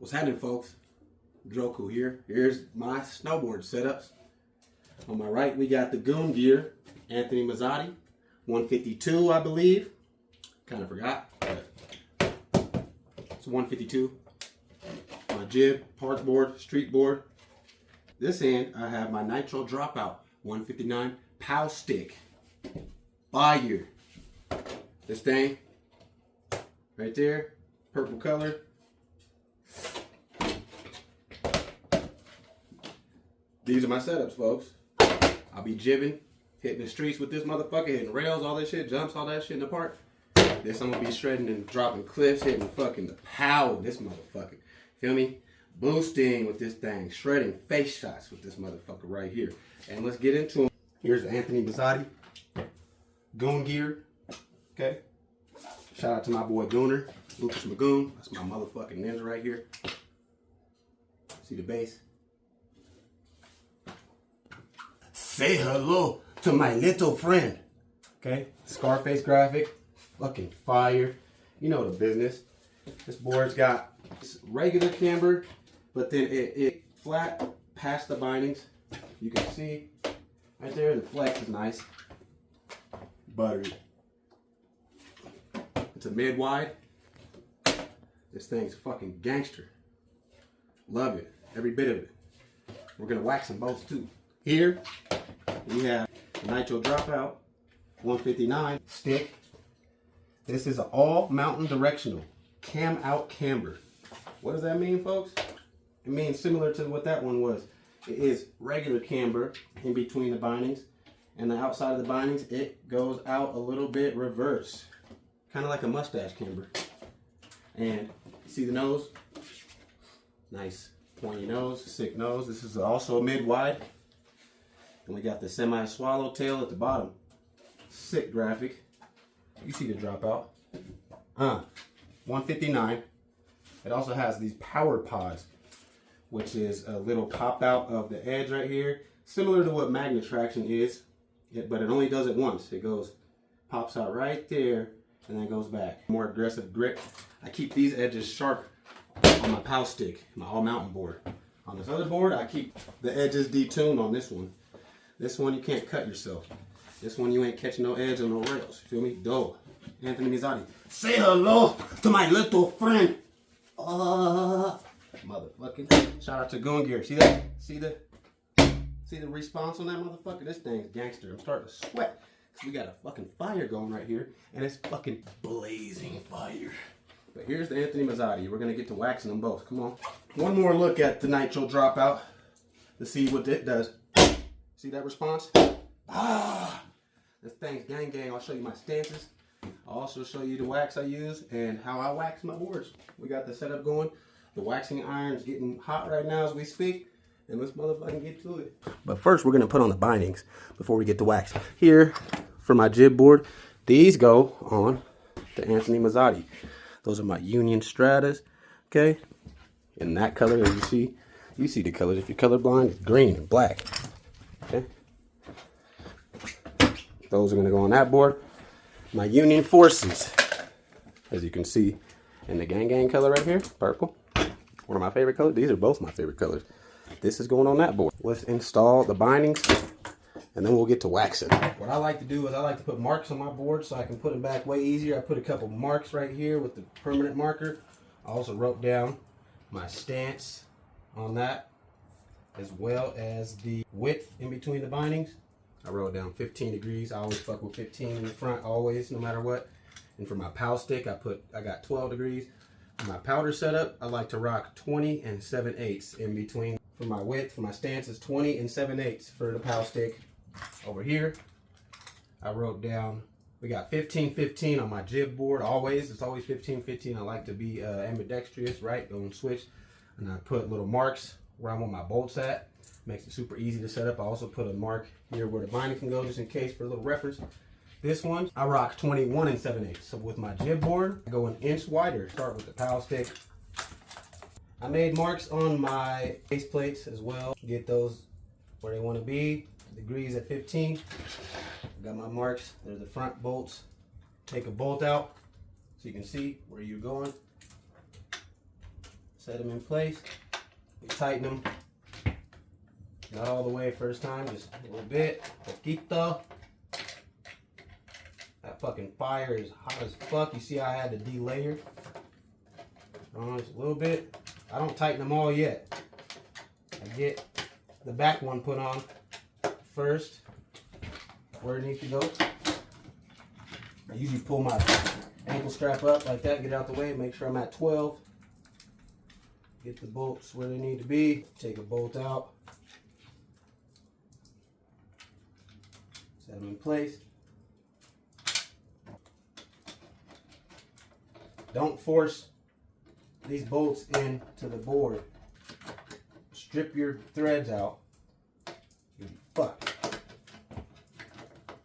What's happening, folks? Droku here. Here's my snowboard setups. On my right, we got the Goon gear, Anthony Mazzotti, 152, I believe. Kind of forgot, but it's 152. My jib, park board, street board. This end, I have my Nitro Dropout, 159 POW stick. Fire. This thing, right there, purple color. These are my setups, folks. I'll be jibbing, hitting the streets with this motherfucker, hitting rails, all that shit, jumps, all that shit in the park. This I'm gonna be shredding and dropping cliffs, hitting fucking the power with this motherfucker. Feel me? Boosting with this thing, shredding face shots with this motherfucker right here. And let's get into them. Here's Anthony Mazzotti Goon gear. Okay. Shout out to my boy Gooner, Lucas Magoon. That's my motherfucking ninja right here. See the base? Say hello to my little friend. Okay, Scarface graphic, fucking fire. You know the business. This board's got regular camber, but then it flat past the bindings. You can see right there, the flex is nice. Buttery. It's a mid-wide. This thing's fucking gangster. Love it, every bit of it. We're gonna wax them both too. Here, we have the Nitro Dropout 159 stick. This is an all mountain directional cam out camber. What does that mean, folks? It means similar to what that one was. It is regular camber in between the bindings, and the outside of the bindings, it goes out a little bit reverse. Kind of like a mustache camber. And see the nose? Nice pointy nose, sick nose. This is also a mid-wide. And we got the semi-swallowtail at the bottom. Sick graphic. You see the dropout. 159. It also has these power pods, which is a little pop out of the edge right here. Similar to what magnet traction is, but it only does it once. It goes, pops out right there, and then goes back. More aggressive grip. I keep these edges sharp on my POW stick, my all mountain board. On this other board, I keep the edges detuned on this one. This one, you can't cut yourself. This one, you ain't catching no edge or no rails. You feel me? Dope. Anthony Mazzotti. Say hello to my little friend. Motherfucking. Shout out to Goon gear. See that? See the response on that motherfucker? This thing's gangster. I'm starting to sweat. We got a fucking fire going right here. And it's fucking blazing fire. But here's the Anthony Mazzotti. We're going to get to waxing them both. Come on. One more look at the Nitro Dropout to see what it does. See that response? This thing's gang gang. I'll show you my stances. I'll also show you the wax I use and how I wax my boards. We got the setup going. The waxing iron's getting hot right now as we speak. And let's motherfucking get to it. But first, we're going to put on the bindings before we get to wax. Here, for my jib board, these go on the Anthony Mazzotti. Those are my Union Stratas, okay? In that color, as you see the colors. If you're colorblind, it's green and black, okay? Those are gonna go on that board. My Union Forces, as you can see, in the gang gang color right here, purple. One of my favorite colors. These are both my favorite colors. This is going on that board. Let's install the bindings, and then we'll get to waxing. What I like to do is I like to put marks on my board so I can put them back way easier. I put a couple marks right here with the permanent marker. I also wrote down my stance on that, as well as the width in between the bindings. I wrote down 15 degrees. I always fuck with 15 in the front, always, no matter what. And for my POW stick, I got 12 degrees. For my powder setup, I like to rock 20 and 7/8 in between. For my width, for my stance is 20 and 7/8 for the POW stick. Over here, I wrote down, we got 15-15 on my jib board, always. It's always 15-15. I like to be ambidextrous, right? Don't switch. And I put little marks where I want my bolts at. Makes it super easy to set up. I also put a mark here where the binding can go, just in case, for a little reference. This one, I rock 21 and 7/8. So with my jib board, I go an inch wider. Start with the POW stick. I made marks on my base plates as well. Get those where they want to be. Degrees at 15. I got my marks. There's the front bolts. Take a bolt out so you can see where you're going. set them in place. We tighten them. Not all the way first time, just a little bit. Poquito. That fucking fire is hot as fuck. You see how I had to delayer? Just a little bit. I don't tighten them all yet. I get the back one put on first, where it needs to go. I usually pull my ankle strap up like that, get out the way, make sure I'm at 12. Get the bolts where they need to be. Take a bolt out. Set them in place. Don't force these bolts into the board. Strip your threads out. You'll be fucked.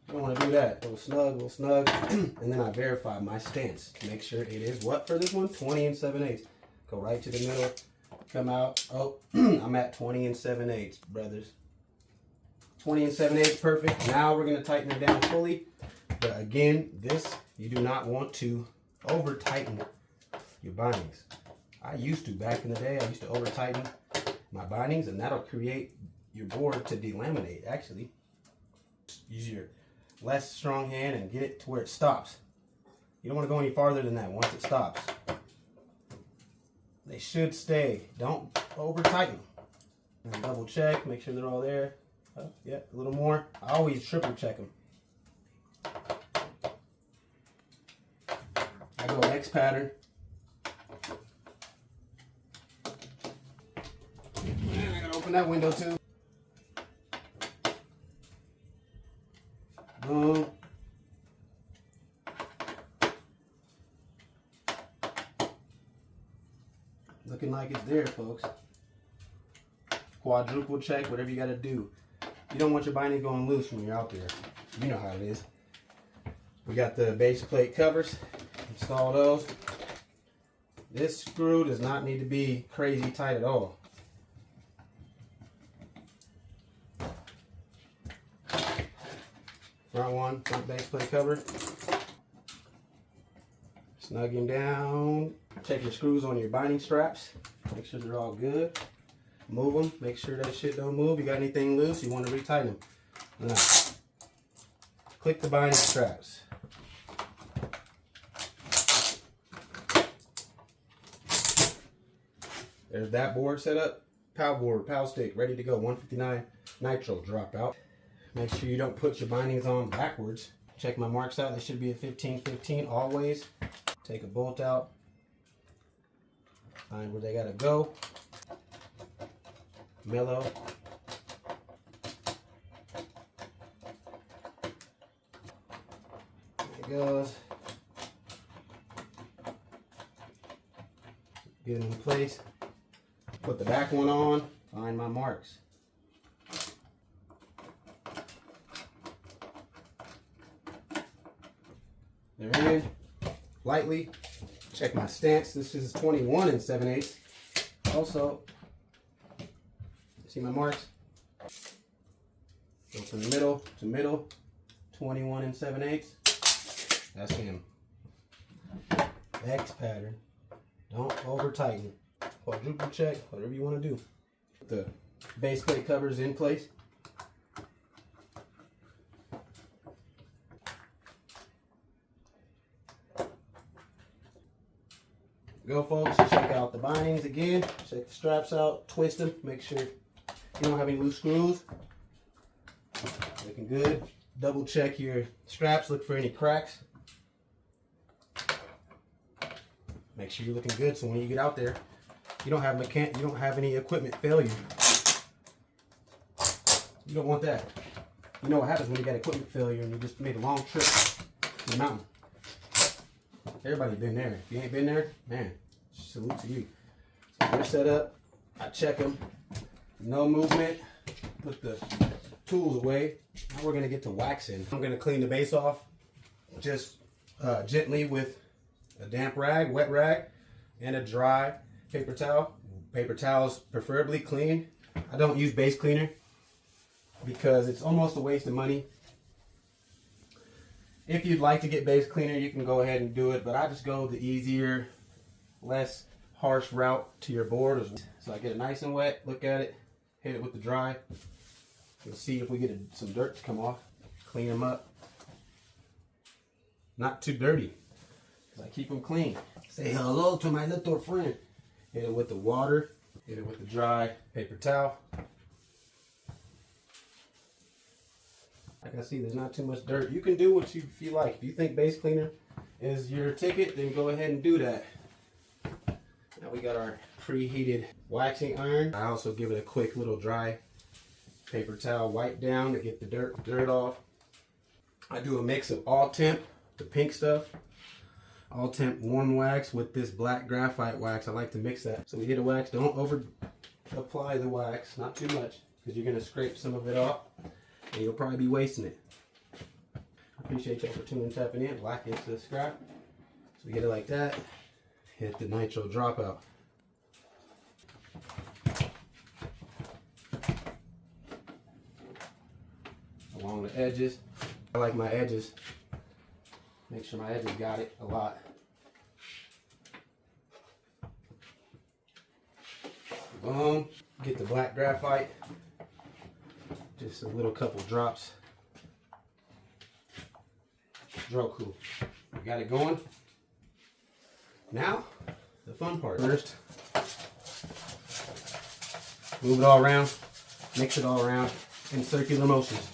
You don't want to do that. A little snug. And then I verify my stance. Make sure it is what for this one? 20 7/8. Go right to the middle. Come out. Oh, I'm at 20 7/8, brothers. 20 7/8, perfect. Now we're going to tighten it down fully. But again, this, you do not want to over tighten your bindings. I used to back in the day. I used to over tighten my bindings, and that'll create your board to delaminate. Actually, use your less strong hand and get it to where it stops. You don't want to go any farther than that once it stops. They should stay. Don't over tighten. And double check, make sure they're all there. Oh, yeah, a little more. I always triple check them. I go X pattern. And I gotta open that window too. Boom. Looking like it's there, folks. Quadruple check, whatever you gotta do. You don't want your binding going loose when you're out there. You know how it is. We got the base plate covers. Install those. This screw does not need to be crazy tight at all. Front one, front base plate cover. Snug him down. Check your screws on your binding straps. Make sure they're all good. Move them. Make sure that shit don't move. You got anything loose, you want to retighten them. Now, click the binding straps. There's that board set up. POW board, POW stick, ready to go. 159 Nitro drop out. Make sure you don't put your bindings on backwards. Check my marks out. They should be at 15-15 always. Take a bolt out. Find where they gotta go. Mellow. There it goes. Get it in place. Put the back one on. Find my marks. They're in. Lightly. Check my stance. This is 21 7/8. Also, see my marks? Go from middle to middle. 21 7/8. That's him. X pattern. Don't over tighten. Quadruple check, whatever you want to do. Put the base plate covers in place. Go, folks. Check out the bindings again. Check the straps out. Twist them. Make sure you don't have any loose screws. Looking good. Double check your straps. Look for any cracks. Make sure you're looking good so when you get out there, you don't have any equipment failure. You don't want that. You know what happens when you got equipment failure and you just made a long trip to the mountain. Everybody's been there. If you ain't been there, man, salute to you. So they're set up. I check them. No movement. Put the tools away. Now we're gonna get to waxing. I'm gonna clean the base off just gently with a damp rag, wet rag, and a dry paper towel. Paper towels preferably clean. I don't use base cleaner because it's almost a waste of money. If you'd like to get base cleaner, you can go ahead and do it, but I just go the easier, less harsh route to your board. So I get it nice and wet, look at it, hit it with the dry. Let's see if we get some dirt to come off. Clean them up. Not too dirty, because I keep them clean. Say hello to my little friend. Hit it with the water, hit it with the dry paper towel. Like I see, there's not too much dirt. You can do what you feel like. If you think base cleaner is your ticket, then go ahead and do that. Now we got our preheated waxing iron. I also give it a quick little dry paper towel wipe down to get the dirt off. I do a mix of all temp, the pink stuff, all temp warm wax with this black graphite wax. I like to mix that. So we hit a wax. Don't over apply the wax, not too much, because you're gonna scrape some of it off and you'll probably be wasting it. I appreciate y'all for tuning and tapping in. Black into the scrap. So we get it like that. Hit the nitro dropout. Along the edges. I like my edges. Make sure my edges got it a lot. Boom. Get the black graphite. Just a little couple drops. Droku. We got it going. Now, the fun part. First, move it all around, mix it all around in circular motions.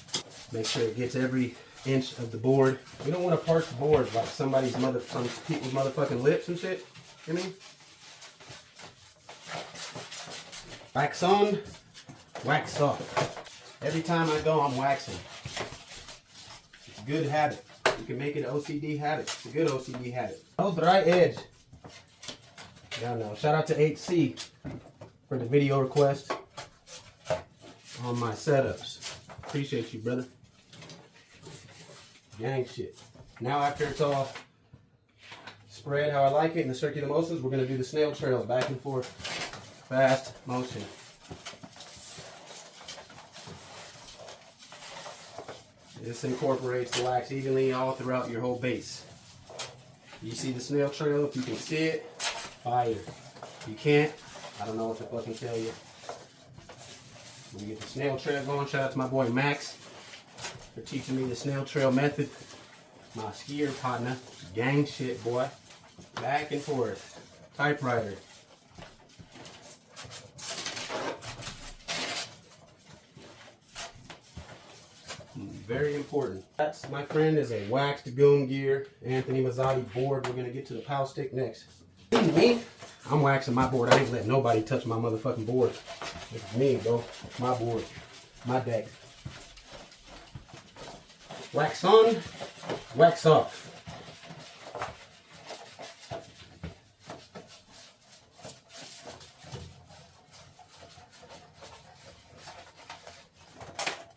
Make sure it gets every inch of the board. We don't want to park the board like some people's motherfucking lips and shit. You know what I mean? Wax on, wax off. Every time I go, I'm waxing. It's a good habit. You can make it an OCD habit. It's a good OCD habit. Oh, the right edge. Y'all know. Shout out to HC for the video request on my setups. Appreciate you, brother. Gang shit. Now after it's all spread how I like it in the circular motions, we're going to do the snail trail back and forth. Fast motion. This incorporates the wax evenly all throughout your whole base. You see the snail trail, if you can see it, fire. If you can't, I don't know what to fucking tell you. We get the snail trail going. Shout out to my boy Max for teaching me the snail trail method. My skier partner. Gang shit, boy. Back and forth. Typewriter. Very important. That's, my friend, is a waxed Goon gear Anthony Mazzotti board. We're going to get to the pow stick next. Me, I'm waxing my board. I ain't letting nobody touch my motherfucking board. It's me, bro. My board. My deck. Wax on, wax off.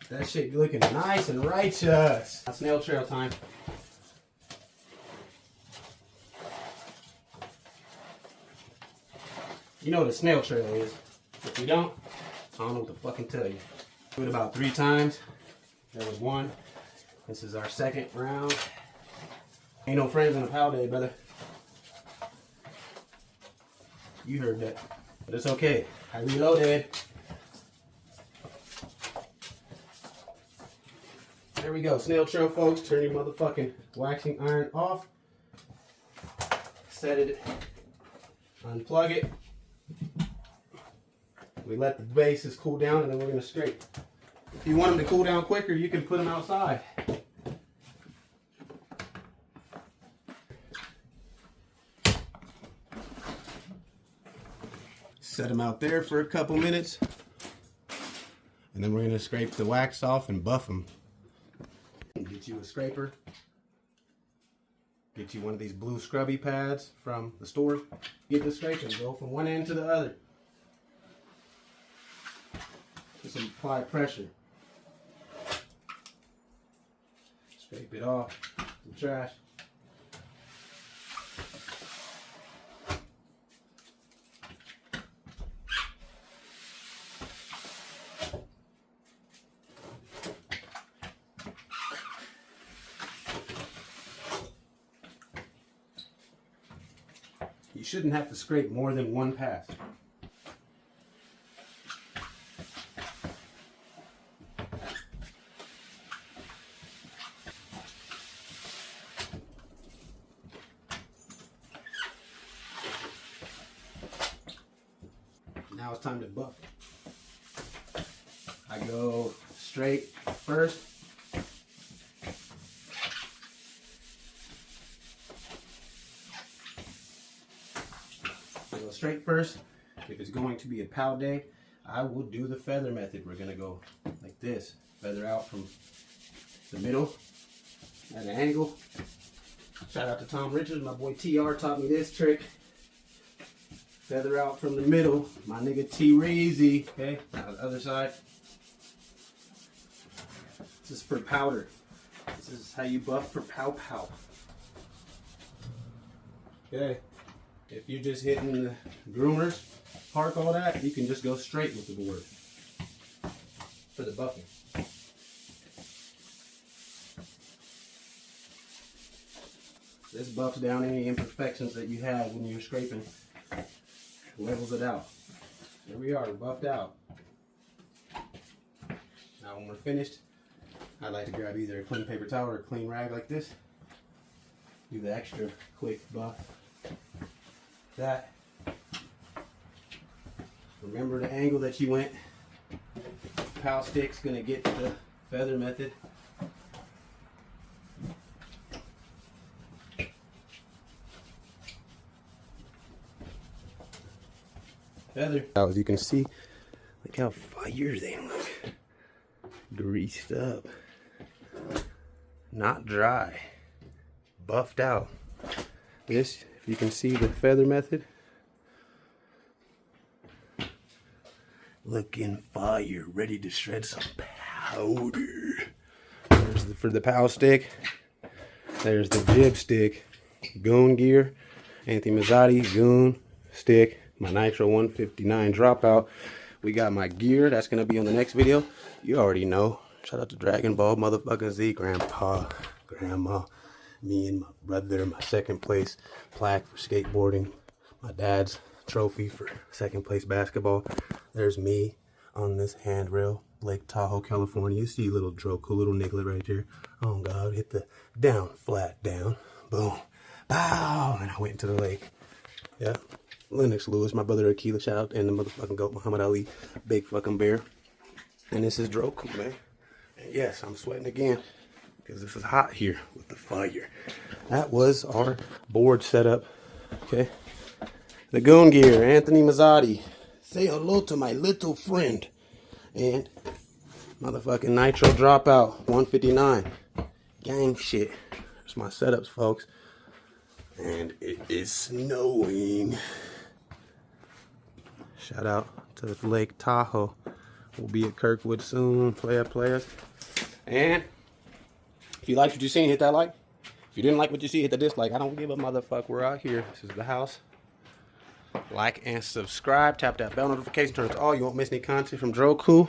That shit looking nice and righteous. Snail trail time. You know what a snail trail is. If you don't, I don't know what to fucking tell you. Do it about 3 times. There was 1. This is our 2nd round. Ain't no friends in a pow day, brother. You heard that. But it's okay. I reloaded. There we go. Snail trail, folks. Turn your motherfucking waxing iron off. Set it. Unplug it. We let the bases cool down and then we're going to scrape. If you want them to cool down quicker, you can put them outside. Set them out there for a couple minutes. And then we're going to scrape the wax off and buff them. Get you a scraper. Get you one of these blue scrubby pads from the store. Get the scraper and go from one end to the other. Just apply pressure. Scrape it off the trash. You shouldn't have to scrape more than one pass. Now it's time to buff. I go straight first. I go straight first. If it's going to be a POW day, I will do the feather method. We're gonna go like this. Feather out from the middle at an angle. Shout out to Tom Richards, my boy TR taught me this trick. Feather out from the middle. My nigga T-Razy. Okay, now the other side. This is for powder. This is how you buff for pow. Okay, if you're just hitting the groomers, park all that, you can just go straight with the board for the buffing. This buffs down any imperfections that you have when you're scraping. Levels it out. There we are, buffed out. Now when we're finished, I like to grab either a clean paper towel or a clean rag like this. Do the extra quick buff. That. Remember the angle that you went. POW stick's gonna get the feather method. Feather. As you can see, look how fire they look. Greased up. Not dry. Buffed out. This, if you can see the feather method. Looking fire, ready to shred some powder. There's for the POW stick. There's the jib stick. Goon gear. Anthony Mazzotti, Goon stick. My Nitro 159 dropout. We got my gear. That's going to be on the next video. You already know. Shout out to Dragon Ball motherfucking Z. Grandpa, Grandma, me and my brother. My second place plaque for skateboarding. My dad's trophy for second place basketball. There's me on this handrail. Lake Tahoe, California. You see little Droku, little Nicklet right there. Oh God, hit the down, flat down. Boom. Bow. And I went into the lake. Yeah. Lennox Lewis, my brother Akila, shout out, and the motherfucking GOAT, Muhammad Ali, big fucking bear. And this is Droku, man. And yes, I'm sweating again because this is hot here with the fire. That was our board setup. Okay. The Goon gear, Anthony Mazzotti. Say hello to my little friend. And motherfucking Nitro dropout, 159. Gang shit. That's my setups, folks. And it is snowing. Shout out to Lake Tahoe. We'll be at Kirkwood soon. Players. And if you liked what you seen, hit that like. If you didn't like what you see, hit the dislike. I don't give a motherfuck. We're out here. This is the house. Like and subscribe. Tap that bell notification. Turn it to all. You won't miss any content from Droku.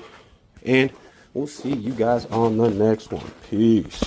And we'll see you guys on the next one. Peace.